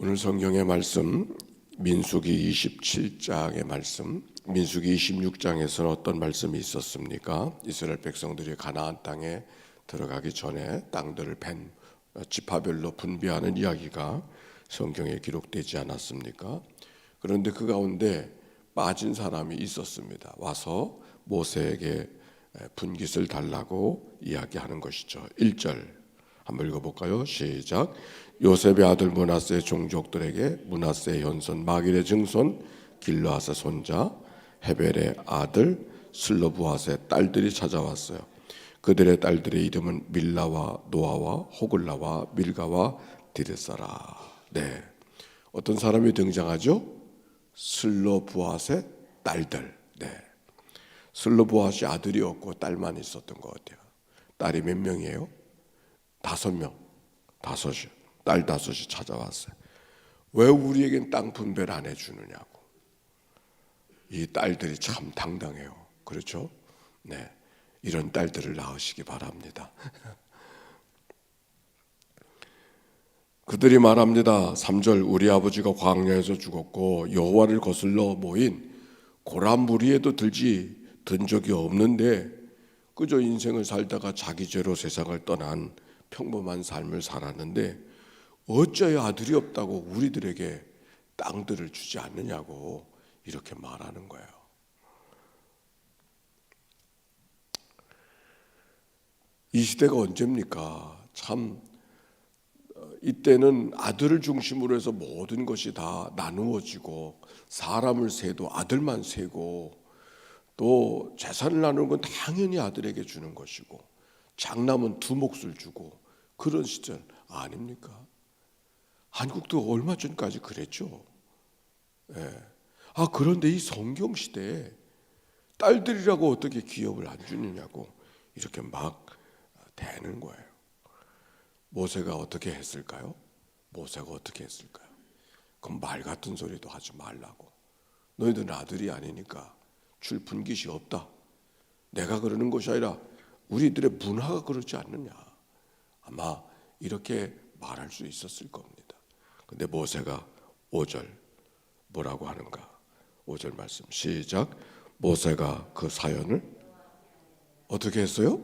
오늘 성경의 말씀 민수기 27장의 말씀, 민수기 26장에서는 어떤 말씀이 있었습니까? 이스라엘 백성들이 가나안 땅에 들어가기 전에 땅들을 벤 지파별로 분배하는 이야기가 성경에 기록되지 않았습니까? 그런데 그 가운데 빠진 사람이 있었습니다. 와서 모세에게 분깃을 달라고 이야기하는 것이죠. 1절 한번 읽어볼까요? 시작. 요셉의 아들 므낫세의 종족들에게 므낫세의 현손 마길의 증손 길르앗의 손자 헤벨의 아들 슬로브앗의 딸들이 찾아왔어요. 그들의 딸들의 이름은 밀라와 노아와 호글라와 밀가와 디르사라. 네, 어떤 사람이 등장하죠? 슬로브앗의 딸들. 네, 슬로브앗이 아들이 없고 딸만 있었던 것 같아요. 딸이 몇 명이에요? 5명, 5이요. 딸 5이 찾아왔어요. 왜 우리에겐 땅 분배를 안 해주느냐고. 이 딸들이 참 당당해요. 그렇죠? 네, 이런 딸들을 낳으시기 바랍니다. 그들이 말합니다. 3절 우리 아버지가 광야에서 죽었고 여호와를 거슬러 모인 고란 무리에도 든 적이 없는데 그저 인생을 살다가 자기 죄로 세상을 떠난 평범한 삶을 살았는데 어찌하여 아들이 없다고 우리들에게 땅들을 주지 않느냐고 이렇게 말하는 거예요. 이 시대가 언제입니까? 참 이때는 아들을 중심으로 해서 모든 것이 다 나누어지고 사람을 세도 아들만 세고 또 재산을 나누는 건 당연히 아들에게 주는 것이고 장남은 2몫을 주고 그런 시절 아닙니까? 한국도 얼마 전까지 그랬죠. 예. 그런데 이 성경 시대에 딸들이라고 어떻게 기업을 안 주느냐고 이렇게 막 대는 거예요. 모세가 어떻게 했을까요? 그럼 말 같은 소리도 하지 말라고. 너희들은 아들이 아니니까 줄 분깃이 없다. 내가 그러는 것이 아니라 우리들의 문화가 그렇지 않느냐. 아마 이렇게 말할 수 있었을 겁니다. 근데 모세가 5절 뭐라고 하는가? 5절 말씀 시작. 모세가 그 사연을 어떻게 했어요?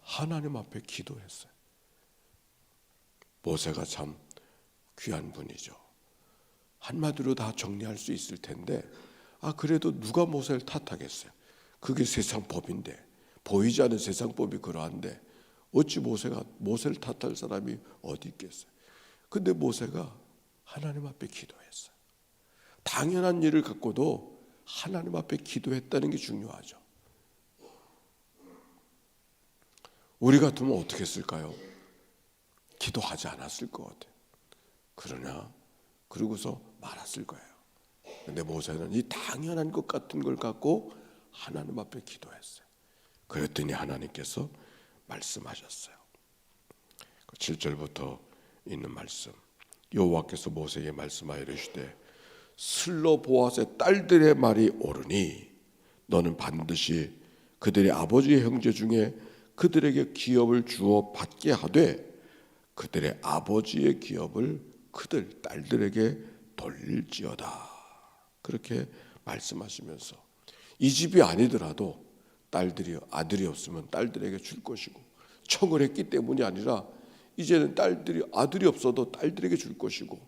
하나님 앞에 기도했어요. 모세가 참 귀한 분이죠. 한마디로 다 정리할 수 있을 텐데 그래도 누가 모세를 탓하겠어요? 그게 세상 법인데, 보이지 않는 세상 법이 그러한데 어찌 모세가 모세를 탓할 사람이 어디 있겠어요? 근데 모세가 하나님 앞에 기도했어요. 당연한 일을 갖고도 하나님 앞에 기도했다는 게 중요하죠. 우리 같으면 어떻게 했을까요? 기도하지 않았을 것 같아요. 그러나 그러고서 말았을 거예요. 근데 모세는 이 당연한 것 같은 걸 갖고 하나님 앞에 기도했어요. 그랬더니 하나님께서 말씀하셨어요. 7절부터 있는 말씀. 여호와께서 모세에게 말씀하여 이르시되 슬로보앗의 딸들의 말이 옳으니 너는 반드시 그들의 아버지의 형제 중에 그들에게 기업을 주어 받게 하되 그들의 아버지의 기업을 그들 딸들에게 돌릴지어다. 그렇게 말씀하시면서 이 집이 아니더라도 아들이 없으면 딸들에게 줄 것이고 청을 했기 때문이 아니라 이제는 아들이 없어도 딸들에게 줄 것이고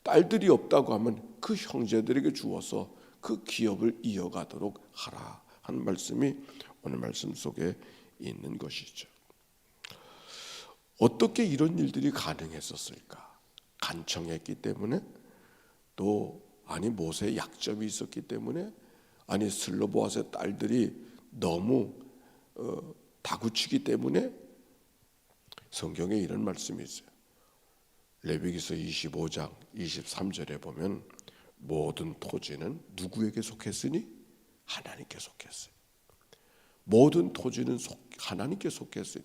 딸들이 없다고 하면 그 형제들에게 주어서 그 기업을 이어가도록 하라 하는 말씀이 오늘 말씀 속에 있는 것이죠. 어떻게 이런 일들이 가능했었을까? 간청했기 때문에 또 모세의 약점이 있었기 때문에 슬로보앗의 딸들이 너무 다구치기 때문에 성경에 이런 말씀이 있어요. 레위기서 25장 23절에 보면 모든 토지는 누구에게 속했으니? 하나님께 속했어요. 모든 토지는 하나님께 속했으니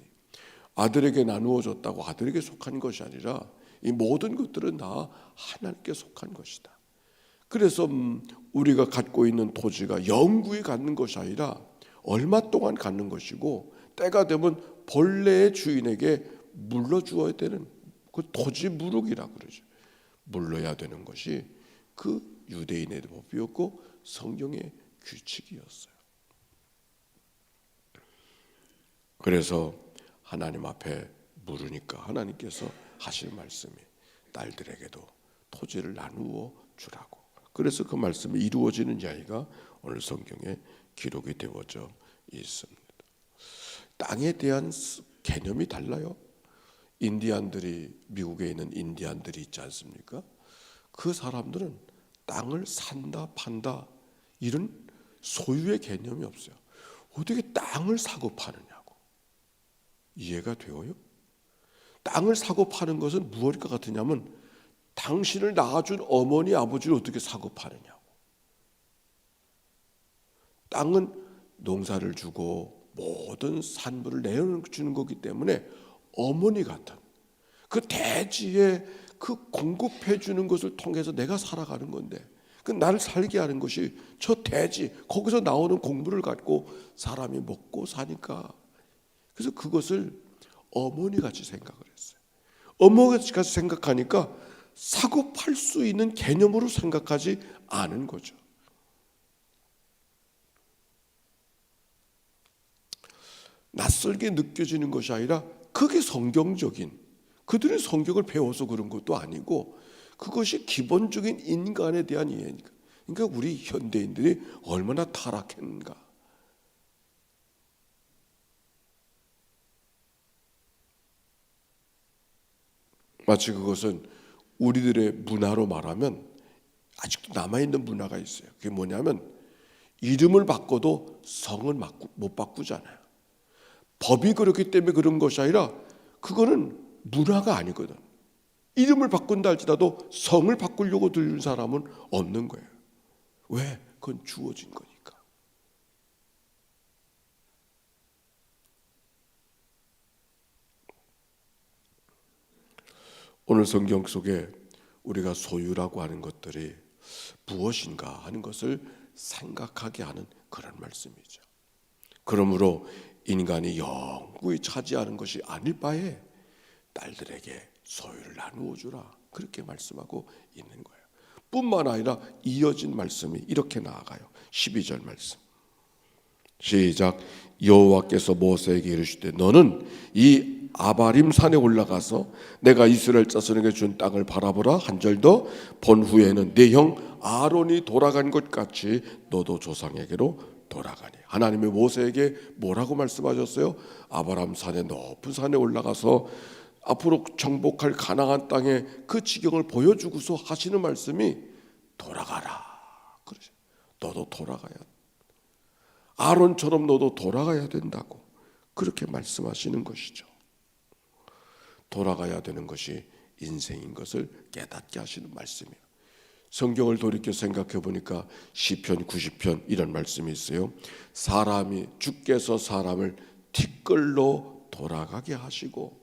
아들에게 나누어졌다고 아들에게 속한 것이 아니라 이 모든 것들은 다 하나님께 속한 것이다. 그래서 우리가 갖고 있는 토지가 영구히 갖는 것이 아니라 얼마 동안 갖는 것이고 때가 되면 본래의 주인에게 물러주어야 되는 그 토지 무룩이라 그러죠. 물러야 되는 것이 그 유대인의 법이었고 성경의 규칙이었어요. 그래서 하나님 앞에 물으니까 하나님께서 하실 말씀이 딸들에게도 토지를 나누어 주라고. 그래서 그 말씀이 이루어지는 이야기가 오늘 성경에 기록이 되어져 있습니다. 땅에 대한 개념이 달라요. 인디안들이, 미국에 있는 인디안들이 있지 않습니까? 그 사람들은 땅을 산다 판다 이런 소유의 개념이 없어요. 어떻게 땅을 사고 파느냐고. 이해가 되어요? 땅을 사고 파는 것은 무엇일 것 같으냐면 당신을 낳아준 어머니 아버지를 어떻게 사고 파느냐고. 땅은 농사를 주고 모든 산물을 내어주는 거기 때문에 어머니 같은 그 대지에 그 공급해 주는 것을 통해서 내가 살아가는 건데, 그 나를 살게 하는 것이 저 대지, 거기서 나오는 곡물을 갖고 사람이 먹고 사니까. 그래서 그것을 어머니같이 생각을 했어요. 어머니같이 생각하니까 사고 팔 수 있는 개념으로 생각하지 않은 거죠. 낯설게 느껴지는 것이 아니라 그게 성경적인, 그들은 성경을 배워서 그런 것도 아니고 그것이 기본적인 인간에 대한 이해니까. 그러니까 우리 현대인들이 얼마나 타락했는가. 마치 그것은 우리들의 문화로 말하면 아직도 남아있는 문화가 있어요. 그게 뭐냐면 이름을 바꿔도 성은 못 바꾸잖아요. 법이 그렇기 때문에 그런 것이 아니라 그거는 문화가 아니거든. 이름을 바꾼다 할지라도 성을 바꾸려고 들는 사람은 없는 거예요. 왜? 그건 주어진 거니까. 오늘 성경 속에 우리가 소유라고 하는 것들이 무엇인가 하는 것을 생각하게 하는 그런 말씀이죠. 그러므로 인간이 영구히 차지하는 것이 아닐 바에 딸들에게 소유를 나누어 주라, 그렇게 말씀하고 있는 거예요. 뿐만 아니라 이어진 말씀이 이렇게 나아가요. 12절 말씀 시작. 여호와께서 모세에게 이르시되 너는 이 아바림 산에 올라가서 내가 이스라엘 자손에게 준 땅을 바라보라. 한 절 더 본 후에는 네 형 아론이 돌아간 것 같이 너도 조상에게로 돌아가니. 하나님이 모세에게 뭐라고 말씀하셨어요? 아바람 산에, 높은 산에 올라가서 앞으로 정복할 가나안 땅의 그 지경을 보여주고서 하시는 말씀이 돌아가라. 그러죠. 너도 돌아가야 돼. 아론처럼 너도 돌아가야 된다고 그렇게 말씀하시는 것이죠. 돌아가야 되는 것이 인생인 것을 깨닫게 하시는 말씀이에요. 성경을 돌이켜 생각해 보니까 시편 90편 이런 말씀이 있어요. 사람이 주께서 사람을 티끌로 돌아가게 하시고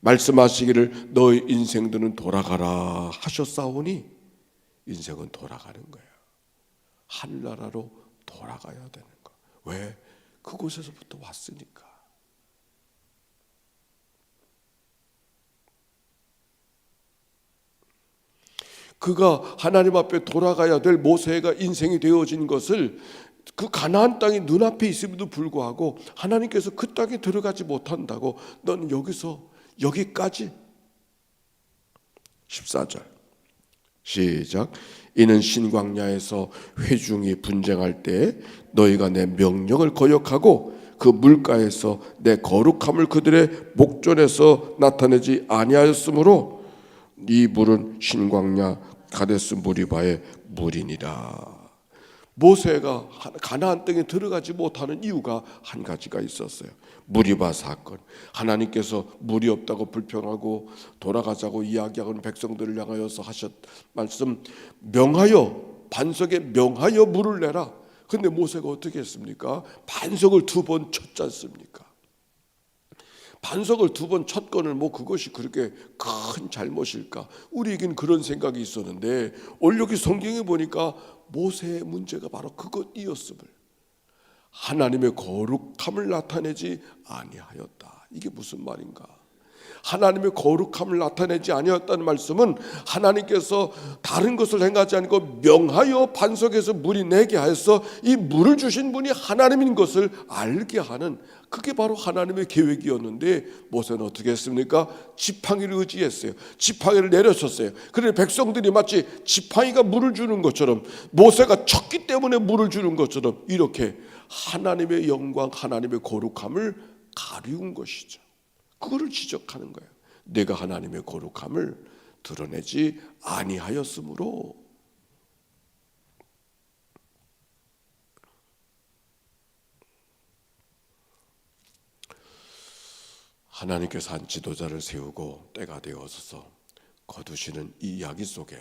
말씀하시기를 너의 인생들은 돌아가라 하셨사오니. 인생은 돌아가는 거예요. 하늘나라로 돌아가야 되는 거. 왜? 그곳에서부터 왔으니까. 그가 하나님 앞에 돌아가야 될 모세가 인생이 되어진 것을 그 가나안 땅이 눈앞에 있음에도 불구하고 하나님께서 그 땅에 들어가지 못한다고 너는 여기서 여기까지. 14절 시작. 이는 신광야에서 회중이 분쟁할 때 너희가 내 명령을 거역하고 그 물가에서 내 거룩함을 그들의 목전에서 나타내지 아니하였으므로 이 물은 신광야 가데스 무리바의 물이니라. 모세가 가나안 땅에 들어가지 못하는 이유가 한 가지가 있었어요. 무리바 사건. 하나님께서 물이 없다고 불평하고 돌아가자고 이야기하는 백성들을 향하여서 하셨 말씀, 명하여 반석에 명하여 물을 내라. 근데 모세가 어떻게 했습니까? 반석을 2번 쳤지 않습니까? 반석을 2번 쳤건을 뭐 그것이 그렇게 큰 잘못일까? 우리에겐 그런 생각이 있었는데 오늘 여기 성경에 보니까 모세의 문제가 바로 그것이었음을, 하나님의 거룩함을 나타내지 아니하였다. 이게 무슨 말인가? 하나님의 거룩함을 나타내지 아니었다는 말씀은 하나님께서 다른 것을 행하지 않고 명하여 반석에서 물이 내게 하여서 이 물을 주신 분이 하나님인 것을 알게 하는, 그게 바로 하나님의 계획이었는데 모세는 어떻게 했습니까? 지팡이를 의지했어요. 지팡이를 내려쳤어요. 그런데 백성들이 마치 지팡이가 물을 주는 것처럼, 모세가 쳤기 때문에 물을 주는 것처럼 이렇게 하나님의 영광, 하나님의 거룩함을 가리운 것이죠. 그거를 지적하는 거예요. 내가 하나님의 거룩함을 드러내지 아니하였으므로. 하나님께서 한 지도자를 세우고 때가 되어서 거두시는 이 이야기 속에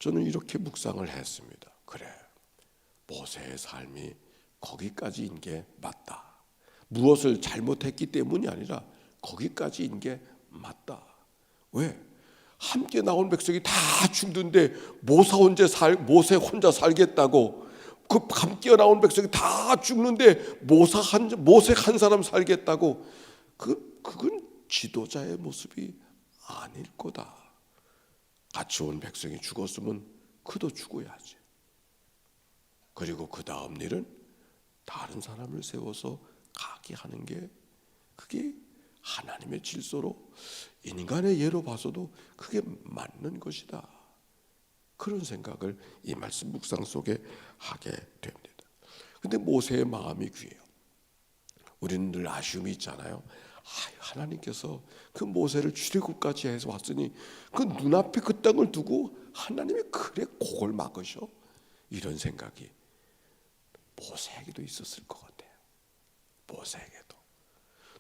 저는 이렇게 묵상을 했습니다. 그래, 모세의 삶이 거기까지인 게 맞다. 무엇을 잘못했기 때문이 아니라 거기까지인 게 맞다. 왜? 함께 나온 백성이 다 죽는데 모세 혼자 살겠다고, 그 함께 나온 백성이 다 죽는데 모세 한 사람 살겠다고, 그건 지도자의 모습이 아닐 거다. 같이 온 백성이 죽었으면 그도 죽어야지. 그리고 그 다음 일은 다른 사람을 세워서 가게 하는 게, 그게 하나님의 질서로, 인간의 예로 봐서도 그게 맞는 것이다. 그런 생각을 이 말씀 묵상 속에 하게 됩니다. 근데 모세의 마음이 귀해요. 우리는 늘 아쉬움이 있잖아요. 하나님께서 그 모세를 출애굽까지 해서 왔으니 그 눈앞에 그 땅을 두고 하나님이 그래 그걸 막으셔? 이런 생각이 모세에게도 있었을 것 같아요. 모세에게도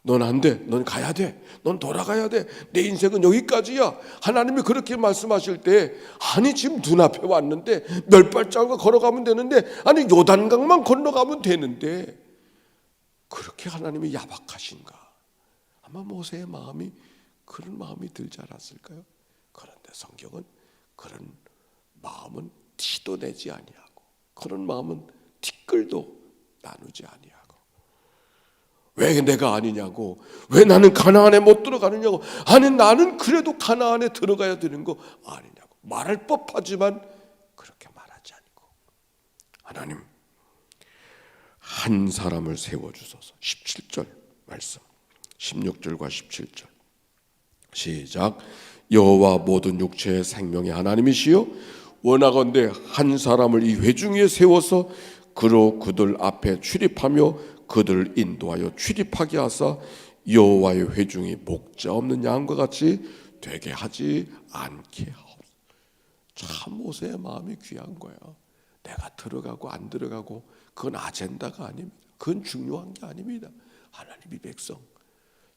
넌 안 돼, 넌 가야 돼, 넌 돌아가야 돼, 내 인생은 여기까지야. 하나님이 그렇게 말씀하실 때, 아니 지금 눈앞에 왔는데 몇 발자국 걸어가면 되는데, 아니 요단강만 건너가면 되는데 그렇게 하나님이 야박하신가? 아마 모세의 마음이 그런 마음이 들지 않았을까요? 그런데 성경은 그런 마음은 티도 내지 아니하고, 그런 마음은 티끌도 나누지 아니하고, 왜 내가 아니냐고, 왜 나는 가나안에 못 들어가느냐고, 아니 나는 그래도 가나안에 들어가야 되는 거 아니냐고 말할 법하지만 그렇게 말하지 않고, 하나님 한 사람을 세워주소서. 17절 말씀, 16절과 17절 시작. 여호와 모든 육체의 생명의 하나님이시여, 원하건대 한 사람을 이 회중에 세워서 그로 그들 앞에 출입하며 그들을 인도하여 출입하게 하사 여호와의 회중이 목자 없는 양과 같이 되게 하지 않게 하옵소서. 참 모세의 마음이 귀한 거예요. 내가 들어가고 안 들어가고 그건 아젠다가 아닙니다. 그건 중요한 게 아닙니다. 하나님이 백성,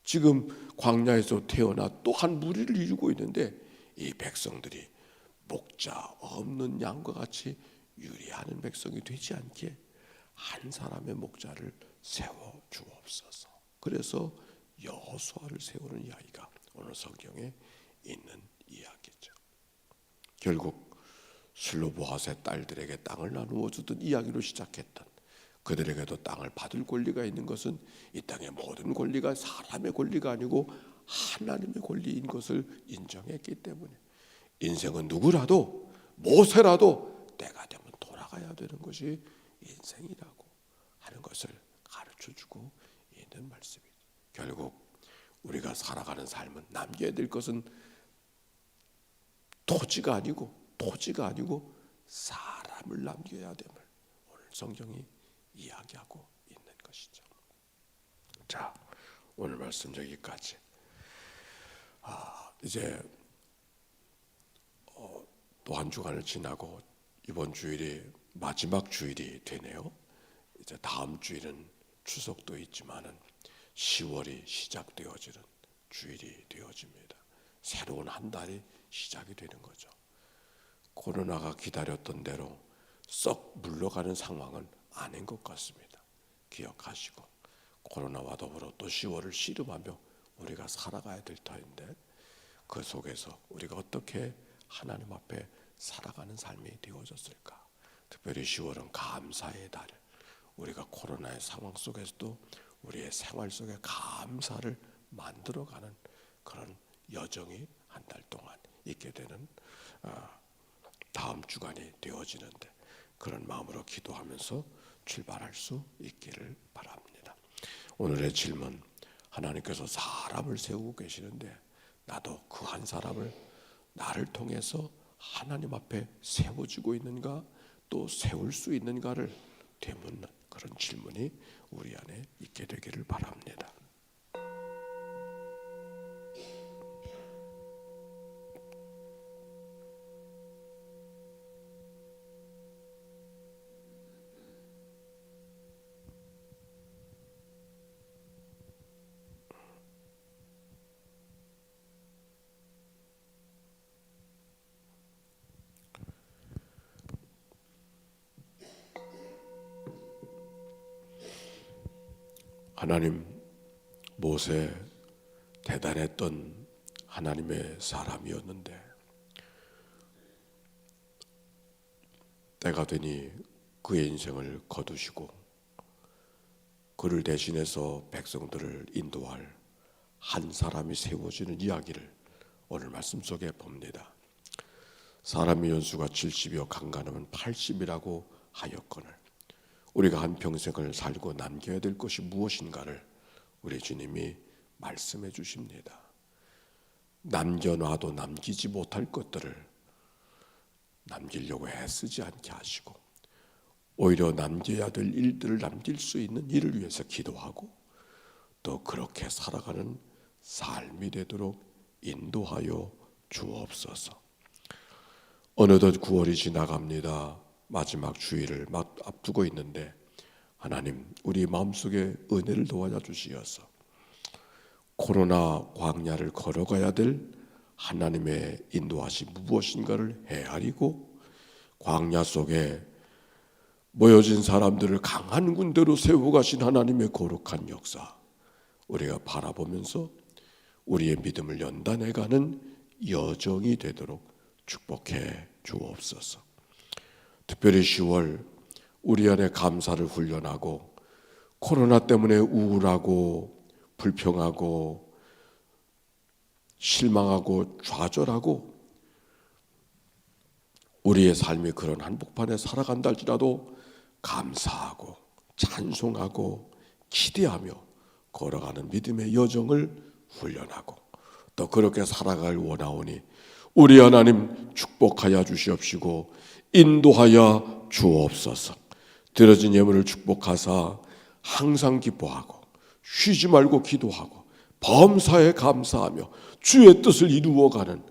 지금 광야에서 태어나 또 한 무리를 이루고 있는데 이 백성들이 목자 없는 양과 같이 유리하는 백성이 되지 않게 한 사람의 목자를 세워 주옵소서. 그래서 여호수아를 세우는 이야기가 오늘 성경에 있는 이야기죠. 결국 슬로보아스의 딸들에게 땅을 나누어 주던 이야기로 시작했던, 그들에게도 땅을 받을 권리가 있는 것은 이 땅의 모든 권리가 사람의 권리가 아니고 하나님의 권리인 것을 인정했기 때문에 인생은 누구라도, 모세라도 때가 되면 돌아가야 되는 것이 인생이라고 하는 것을 가르쳐주고 있는 말씀이죠. 결국 우리가 살아가는 삶은 남겨야 될 것은 토지가 아니고 사람을 남겨야 됨을 오늘 성경이 이야기하고 있는 것이죠. 자, 오늘 말씀 여기까지. 이제 또 한 주간을 지나고 이번 주일이 마지막 주일이 되네요. 이제 다음 주일은 추석도 있지만은 10월이 시작되어지는 주일이 되어집니다. 새로운 한 달이 시작이 되는 거죠. 코로나가 기다렸던 대로 썩 물러가는 상황은 아닌 것 같습니다. 기억하시고 코로나와 더불어 또 10월을 씨름하며 우리가 살아가야 될 터인데, 그 속에서 우리가 어떻게 하나님 앞에 살아가는 삶이 되어졌을까? 특별히 10월은 감사의 달, 우리가 코로나의 상황 속에서도 우리의 생활 속에 감사를 만들어가는 그런 여정이 한 달 동안 있게 되는 다음 주간이 되어지는데, 그런 마음으로 기도하면서 출발할 수 있기를 바랍니다. 오늘의 질문, 하나님께서 사람을 세우고 계시는데 나도 그 한 사람을 나를 통해서 하나님 앞에 세워지고 있는가, 또 세울 수 있는가를 되묻는 그런 질문이 우리 안에 있게 되기를 바랍니다. 하나님, 모세 대단했던 하나님의 사람이었는데 때가 되니 그의 인생을 거두시고 그를 대신해서 백성들을 인도할 한 사람이 세워지는 이야기를 오늘 말씀 속에 봅니다. 사람의 연수가 70이요 강간하면 80이라고 하였거늘 우리가 한평생을 살고 남겨야 될 것이 무엇인가를 우리 주님이 말씀해 주십니다. 남겨놔도 남기지 못할 것들을 남기려고 애쓰지 않게 하시고, 오히려 남겨야 될 일들을 남길 수 있는 일을 위해서 기도하고, 또 그렇게 살아가는 삶이 되도록 인도하여 주옵소서. 어느덧 9월이 지나갑니다. 마지막 주일을 앞두고 있는데 하나님, 우리 마음속에 은혜를 도와줘 주시어서 코로나 광야를 걸어가야 될 하나님의 인도하심이 무엇인가를 헤아리고 광야 속에 모여진 사람들을 강한 군대로 세워가신 하나님의 거룩한 역사, 우리가 바라보면서 우리의 믿음을 연단해가는 여정이 되도록 축복해 주옵소서. 특별히 10월 우리 안에 감사를 훈련하고 코로나 때문에 우울하고 불평하고 실망하고 좌절하고 우리의 삶이 그런 한복판에 살아간다 할지라도 감사하고 찬송하고 기대하며 걸어가는 믿음의 여정을 훈련하고 또 그렇게 살아갈 원하오니 우리 하나님 축복하여 주시옵시고 인도하여 주옵소서. 드려진 예물을 축복하사 항상 기뻐하고 쉬지 말고 기도하고 범사에 감사하며 주의 뜻을 이루어가는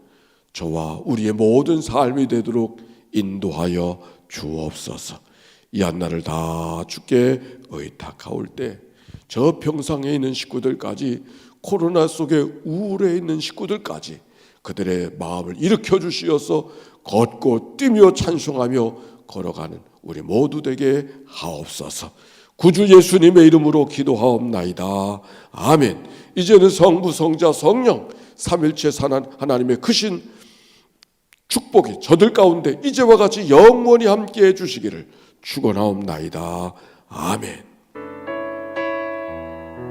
저와 우리의 모든 삶이 되도록 인도하여 주옵소서. 이 한날을 다 주께 의탁하올 때 저 평상에 있는 식구들까지, 코로나 속에 우울해 있는 식구들까지 그들의 마음을 일으켜 주시어서 걷고 뛰며 찬송하며 걸어가는 우리 모두 되게 하옵소서. 구주 예수님의 이름으로 기도하옵나이다. 아멘. 이제는 성부, 성자, 성령 삼일체 하나님의 크신 축복이 저들 가운데 이제와 같이 영원히 함께해 주시기를 축원하옵나이다. 아멘.